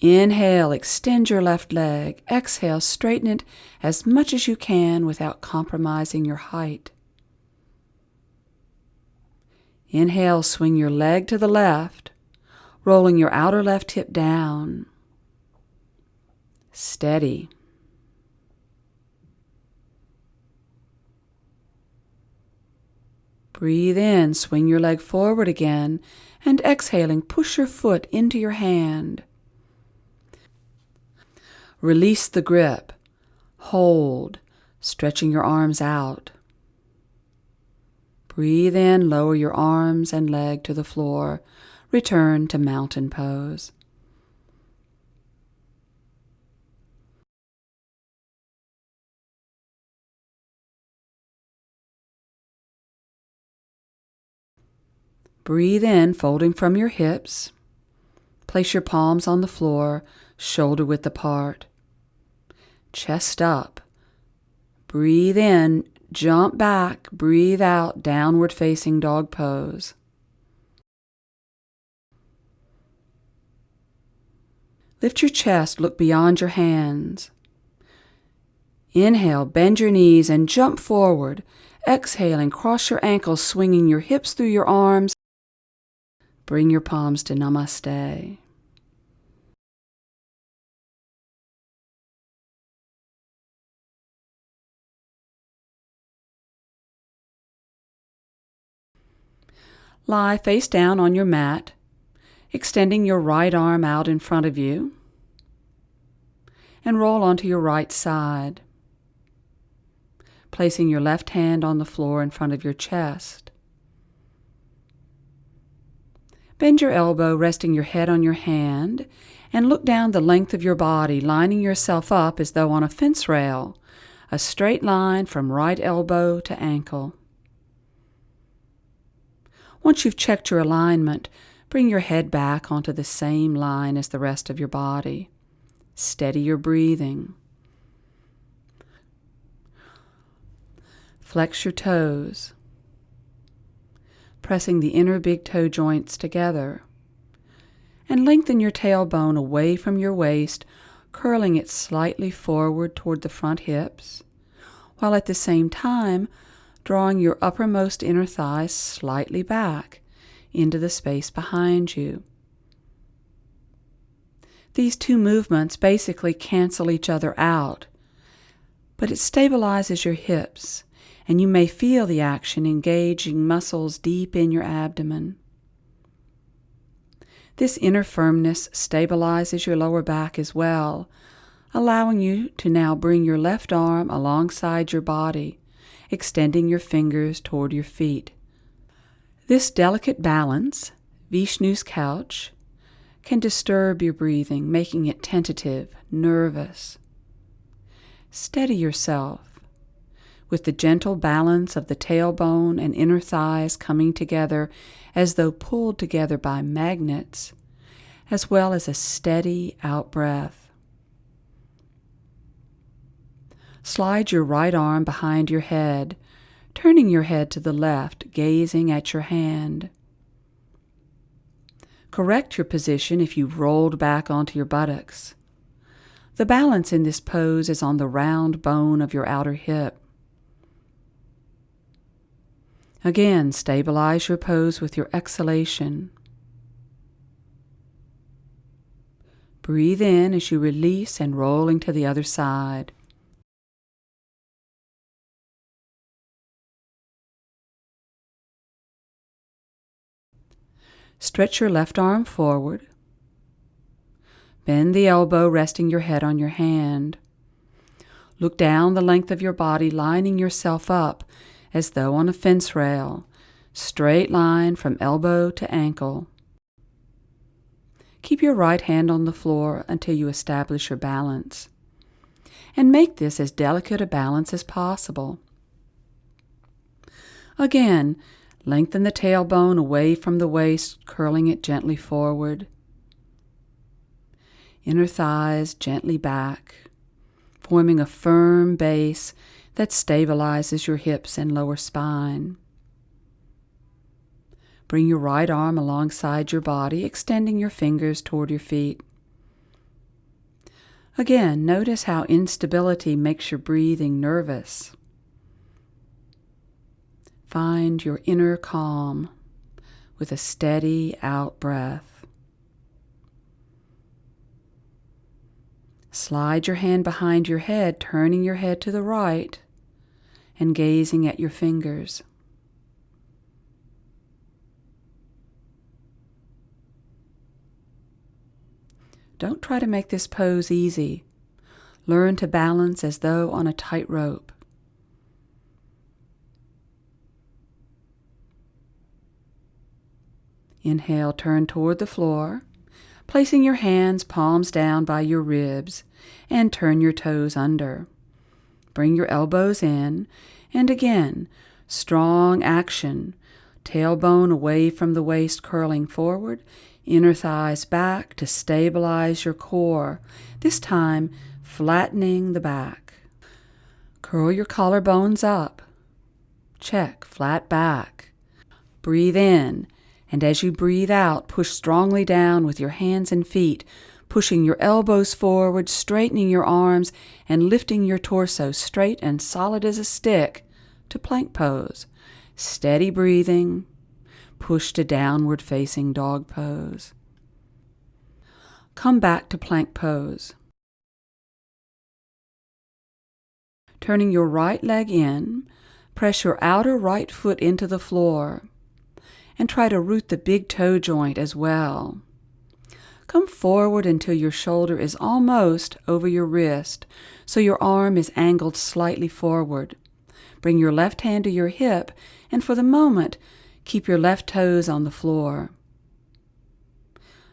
Inhale, extend your left leg. Exhale, straighten it as much as you can without compromising your height. Inhale, swing your leg to the left, rolling your outer left hip down. Steady. Breathe in, swing your leg forward again, and exhaling, push your foot into your hand. Release the grip. Hold, stretching your arms out. Breathe in, lower your arms and leg to the floor. Return to mountain pose. Breathe in, folding from your hips. Place your palms on the floor, shoulder width apart. Chest up. Breathe in, jump back, breathe out, downward facing dog pose. Lift your chest, look beyond your hands. Inhale, bend your knees and jump forward. Exhaling, cross your ankles, swinging your hips through your arms. Bring your palms to Namaste. Lie face down on your mat, extending your right arm out in front of you, and roll onto your right side, placing your left hand on the floor in front of your chest. Bend your elbow, resting your head on your hand, and look down the length of your body, lining yourself up as though on a fence rail, a straight line from right elbow to ankle. Once you've checked your alignment, bring your head back onto the same line as the rest of your body. Steady your breathing. Flex your toes, pressing the inner big toe joints together, and lengthen your tailbone away from your waist, curling it slightly forward toward the front hips, while at the same time drawing your uppermost inner thigh slightly back into the space behind you. These two movements basically cancel each other out, but it stabilizes your hips, and you may feel the action engaging muscles deep in your abdomen. This inner firmness stabilizes your lower back as well, allowing you to now bring your left arm alongside your body, extending your fingers toward your feet. This delicate balance, Vishnu's couch, can disturb your breathing, making it tentative, nervous. Steady yourself with the gentle balance of the tailbone and inner thighs coming together as though pulled together by magnets, as well as a steady out-breath. Slide your right arm behind your head, turning your head to the left, gazing at your hand. Correct your position if you've rolled back onto your buttocks. The balance in this pose is on the round bone of your outer hip. Again, stabilize your pose with your exhalation. Breathe in as you release and rolling to the other side. Stretch your left arm forward. Bend the elbow, resting your head on your hand. Look down the length of your body, lining yourself up as though on a fence rail, straight line from elbow to ankle. Keep your right hand on the floor until you establish your balance, and make this as delicate a balance as possible. Again, lengthen the tailbone away from the waist, curling it gently forward. Inner thighs gently back, forming a firm base that stabilizes your hips and lower spine. Bring your right arm alongside your body, extending your fingers toward your feet. Again, notice how instability makes your breathing nervous. Find your inner calm with a steady out-breath. Slide your hand behind your head, turning your head to the right and gazing at your fingers. Don't try to make this pose easy. Learn to balance as though on a tightrope. Inhale, turn toward the floor, placing your hands palms down by your ribs, and turn your toes under. Bring your elbows in, and again, strong action, tailbone away from the waist, curling forward, inner thighs back to stabilize your core, this time flattening the back. Curl your collarbones up. Check, flat back. Breathe in, and as you breathe out, push strongly down with your hands and feet, pushing your elbows forward, straightening your arms, and lifting your torso straight and solid as a stick to plank pose. Steady breathing. Push to downward facing dog pose. Come back to plank pose. Turning your right leg in, press your outer right foot into the floor and try to root the big toe joint as well. Come forward until your shoulder is almost over your wrist, so your arm is angled slightly forward. Bring your left hand to your hip, and for the moment, keep your left toes on the floor.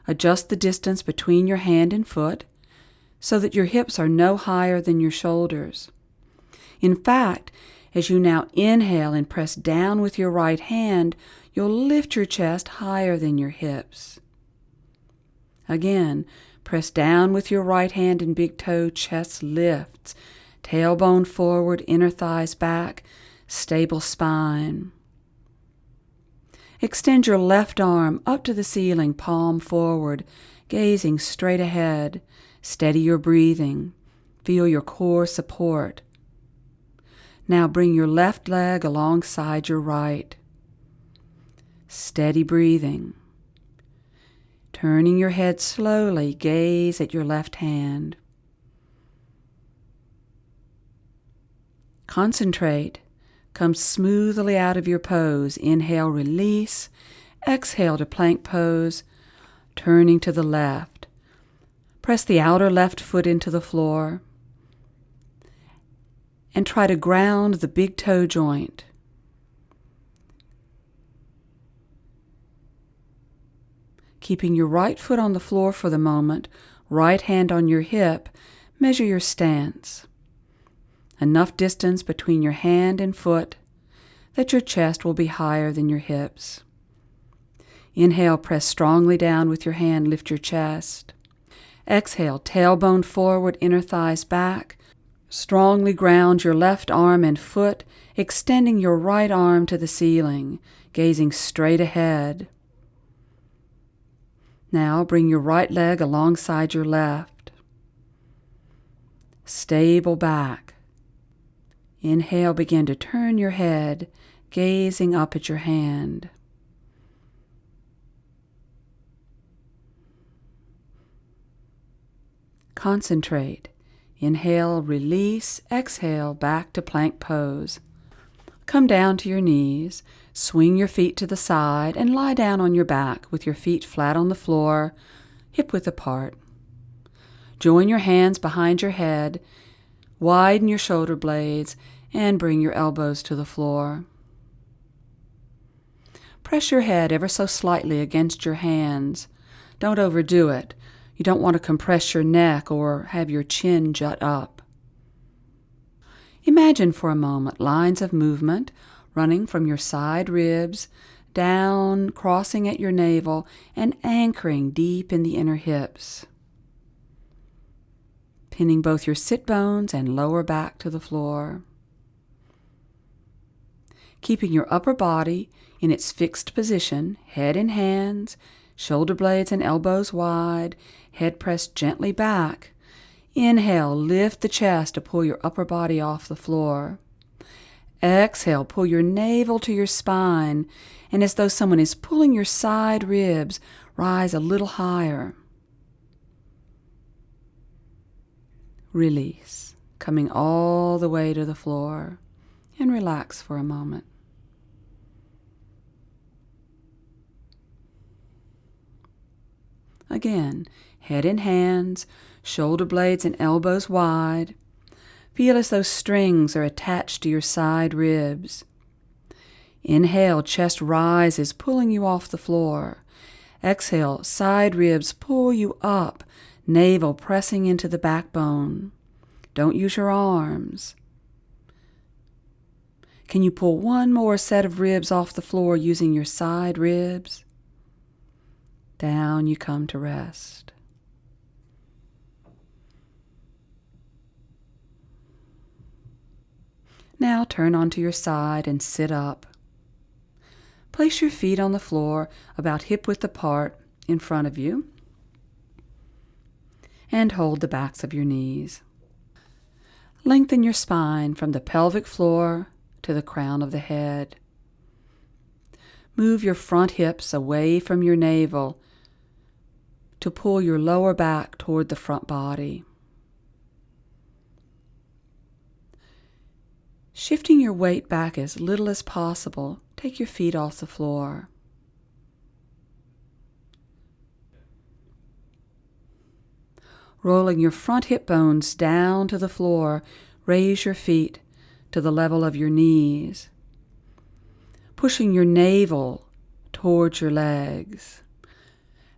Adjust the distance between your hand and foot so that your hips are no higher than your shoulders. In fact, as you now inhale and press down with your right hand, you'll lift your chest higher than your hips. Again, press down with your right hand and big toe, chest lifts, tailbone forward, inner thighs back, stable spine. Extend your left arm up to the ceiling, palm forward, gazing straight ahead. Steady your breathing. Feel your core support. Now bring your left leg alongside your right. Steady breathing. Turning your head slowly, gaze at your left hand. Concentrate. Come smoothly out of your pose. Inhale, release. Exhale to plank pose, turning to the left. Press the outer left foot into the floor and try to ground the big toe joint. Keeping your right foot on the floor for the moment, right hand on your hip, measure your stance. Enough distance between your hand and foot that your chest will be higher than your hips. Inhale, press strongly down with your hand, lift your chest. Exhale, tailbone forward, inner thighs back. Strongly ground your left arm and foot, extending your right arm to the ceiling, gazing straight ahead. Now bring your right leg alongside your left. Stable back. Inhale, begin to turn your head, gazing up at your hand. Concentrate. Inhale, release, exhale, back to plank pose. Come down to your knees, swing your feet to the side, and lie down on your back with your feet flat on the floor, hip-width apart. Join your hands behind your head, widen your shoulder blades, and bring your elbows to the floor. Press your head ever so slightly against your hands. Don't overdo it. You don't want to compress your neck or have your chin jut up. Imagine for a moment lines of movement running from your side ribs, down, crossing at your navel, and anchoring deep in the inner hips. Pinning both your sit bones and lower back to the floor. Keeping your upper body in its fixed position, head in hands, shoulder blades and elbows wide, head pressed gently back. Inhale, lift the chest to pull your upper body off the floor. Exhale, pull your navel to your spine, and as though someone is pulling your side ribs, rise a little higher. Release, coming all the way to the floor, and relax for a moment. Again, head in hands, shoulder blades and elbows wide. Feel as though strings are attached to your side ribs. Inhale, chest rises, pulling you off the floor. Exhale, side ribs pull you up, navel pressing into the backbone. Don't use your arms. Can you pull one more set of ribs off the floor using your side ribs? Down you come to rest. Now turn onto your side and sit up. Place your feet on the floor about hip-width apart in front of you and hold the backs of your knees. Lengthen your spine from the pelvic floor to the crown of the head. Move your front hips away from your navel to pull your lower back toward the front body. Shifting your weight back as little as possible, take your feet off the floor. Rolling your front hip bones down to the floor, raise your feet to the level of your knees, pushing your navel towards your legs.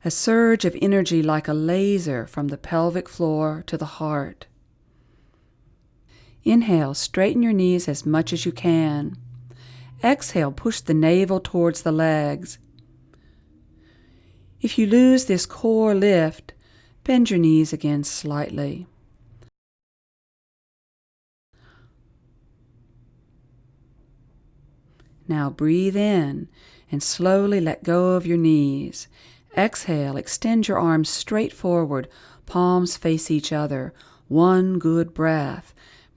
A surge of energy like a laser from the pelvic floor to the heart. Inhale, straighten your knees as much as you can. Exhale, push the navel towards the legs. If you lose this core lift, bend your knees again slightly. Now breathe in and slowly let go of your knees. Exhale, extend your arms straight forward, palms face each other. One good breath.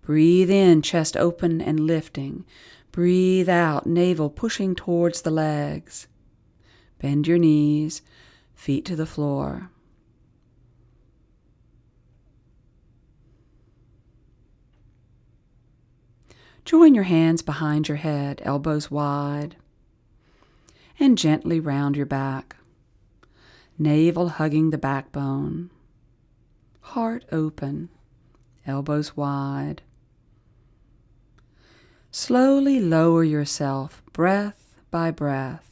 Breathe in, chest open and lifting. Breathe out, navel pushing towards the legs. Bend your knees. feet to the floor. Join your hands behind your head, elbows wide, and gently round your back, navel hugging the backbone, heart open, elbows wide. Slowly lower yourself, breath by breath.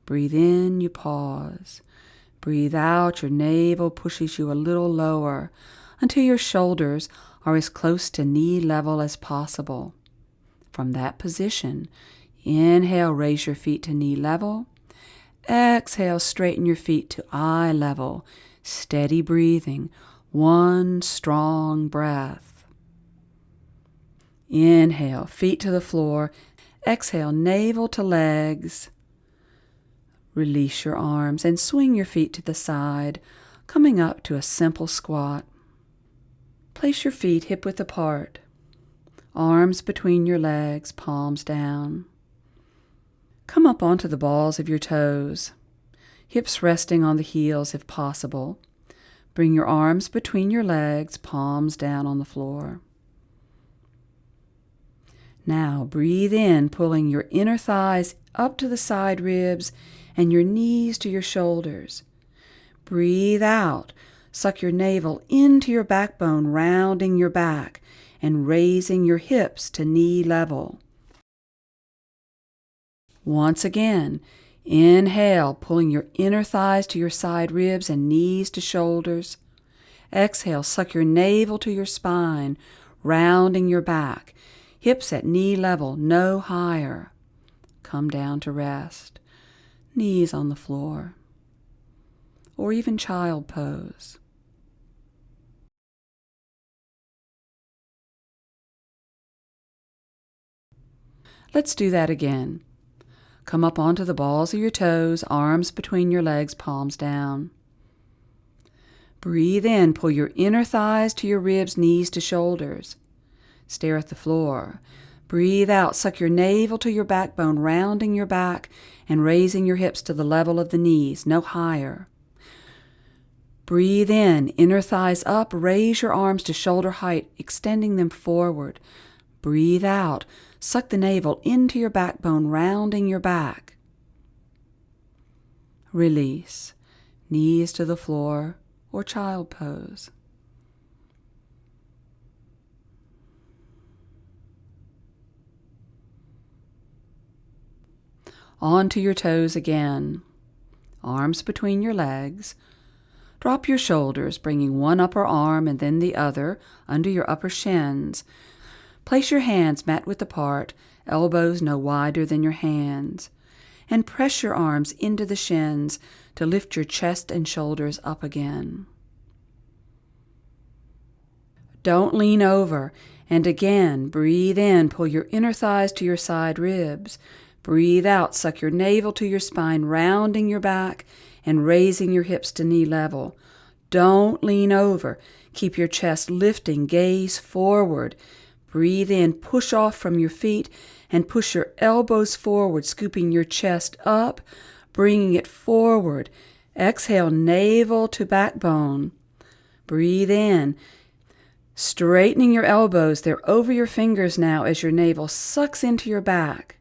Breathe in, you pause. Breathe out, your navel pushes you a little lower until your shoulders are as close to knee level as possible. From that position, inhale, raise your feet to knee level. Exhale, straighten your feet to eye level. Steady breathing, one strong breath. Inhale, feet to the floor. Exhale, navel to legs. Release your arms and swing your feet to the side, coming up to a simple squat. Place your feet hip-width apart, arms between your legs, palms down. Come up onto the balls of your toes, hips resting on the heels if possible. Bring your arms between your legs, palms down on the floor. Now breathe in, pulling your inner thighs up to the side ribs and your knees to your shoulders. Breathe out. Suck your navel into your backbone, rounding your back and raising your hips to knee level. Once again, inhale, pulling your inner thighs to your side ribs and knees to shoulders. Exhale, suck your navel to your spine, rounding your back, hips at knee level, no higher. Come down to rest, knees on the floor, or even child pose. Let's do that again. Come up onto the balls of your toes, arms between your legs, palms down. Breathe in, pull your inner thighs to your ribs, knees to shoulders. Stare at the floor. Breathe out, suck your navel to your backbone, rounding your back and raising your hips to the level of the knees, no higher. Breathe in, inner thighs up, raise your arms to shoulder height, extending them forward. Breathe out. Suck the navel into your backbone, rounding your back. Release. Knees to the floor or child pose. Onto your toes again. Arms between your legs. Drop your shoulders, bringing one upper arm and then the other under your upper shins. Place your hands mat-width apart, elbows no wider than your hands, and press your arms into the shins to lift your chest and shoulders up again. Don't lean over, and again, breathe in, pull your inner thighs to your side ribs. Breathe out, suck your navel to your spine, rounding your back and raising your hips to knee level. Don't lean over. Keep your chest lifting, gaze forward. Breathe in, push off from your feet, and push your elbows forward, scooping your chest up, bringing it forward. Exhale, navel to backbone. Breathe in, straightening your elbows. They're over your fingers now as your navel sucks into your back.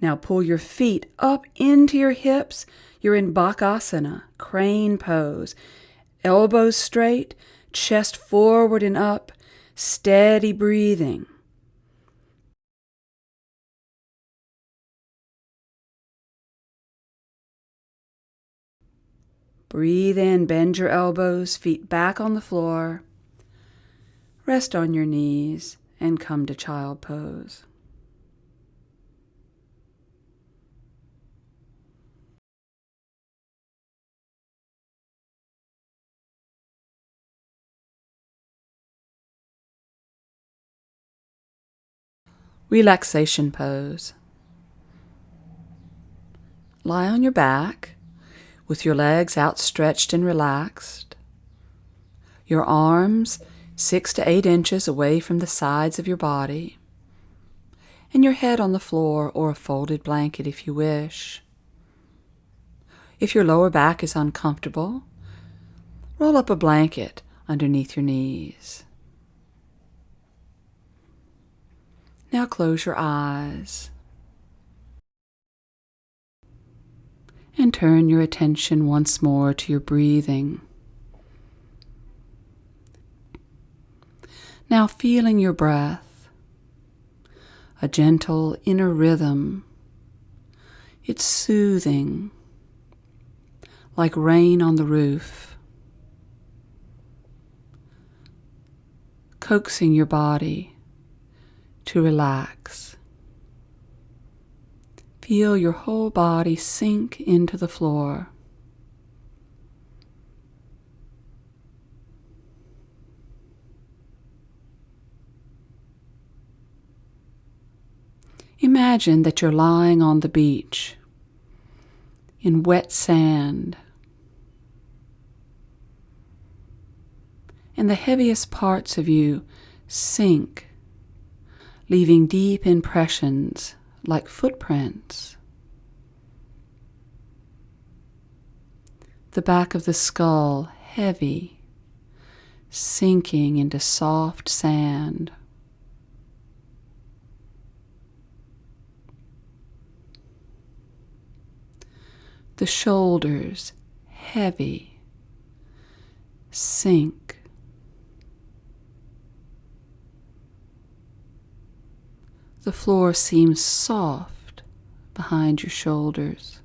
Now pull your feet up into your hips. You're in Bakasana, crane pose. Elbows straight, chest forward and up. Steady breathing. Breathe in, bend your elbows, feet back on the floor. Rest on your knees and come to child pose. Relaxation pose. Lie on your back with your legs outstretched and relaxed. Your arms 6 to 8 inches away from the sides of your body, and your head on the floor or a folded blanket if you wish. If your lower back is uncomfortable, roll up a blanket underneath your knees. Now close your eyes and turn your attention once more to your breathing. Now feeling your breath, a gentle inner rhythm. It's soothing, like rain on the roof, coaxing your body to relax. Feel your whole body sink into the floor. Imagine that you're lying on the beach in wet sand, and the heaviest parts of you sink, leaving deep impressions like footprints. The back of the skull heavy, sinking into soft sand. The shoulders heavy, sink. The floor seems soft behind your shoulders.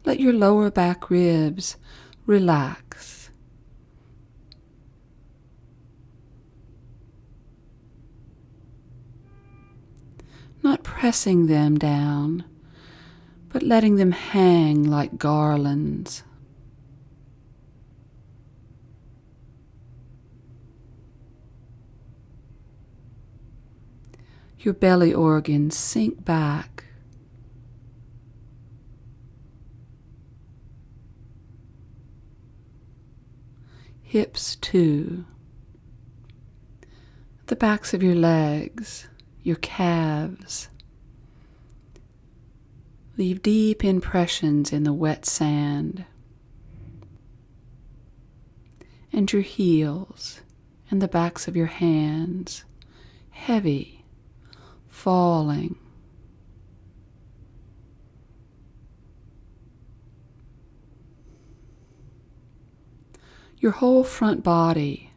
Let your lower back ribs relax. Not pressing them down, but letting them hang like garlands. Your belly organs sink back. Hips too. The backs of your legs, your calves. Leave deep impressions in the wet sand. And your heels and the backs of your hands, heavy, falling. Your whole front body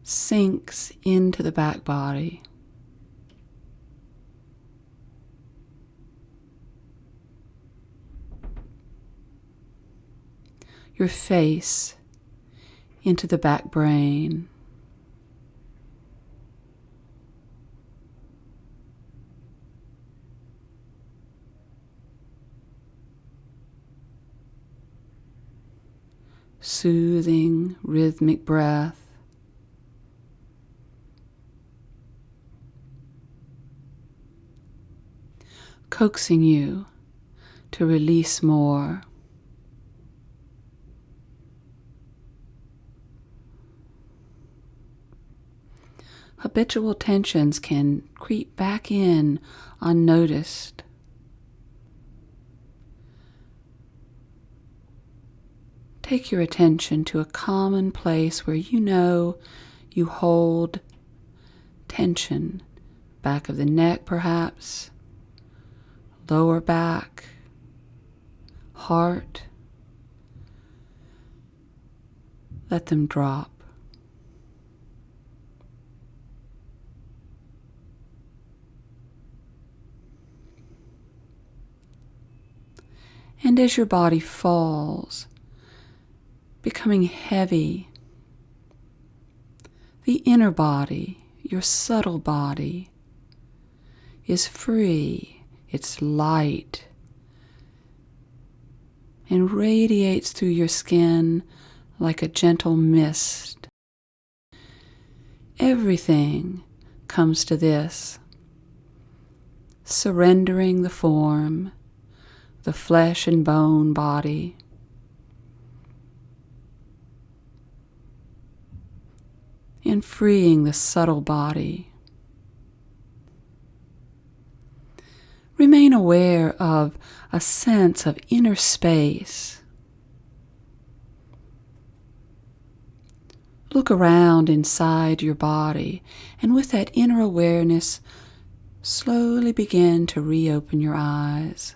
sinks into the back body. Your face into the back brain. Soothing, rhythmic breath. Coaxing you to release more. Habitual tensions can creep back in unnoticed. Take your attention to a common place where you know you hold tension. Back of the neck, perhaps, lower back, heart. Let them drop. And as your body falls, becoming heavy, the inner body, your subtle body, is free, it's light, and radiates through your skin like a gentle mist. Everything comes to this, surrendering the form, the flesh and bone body, and freeing the subtle body. Remain aware of a sense of inner space. Look around inside your body, and with that inner awareness, slowly begin to reopen your eyes.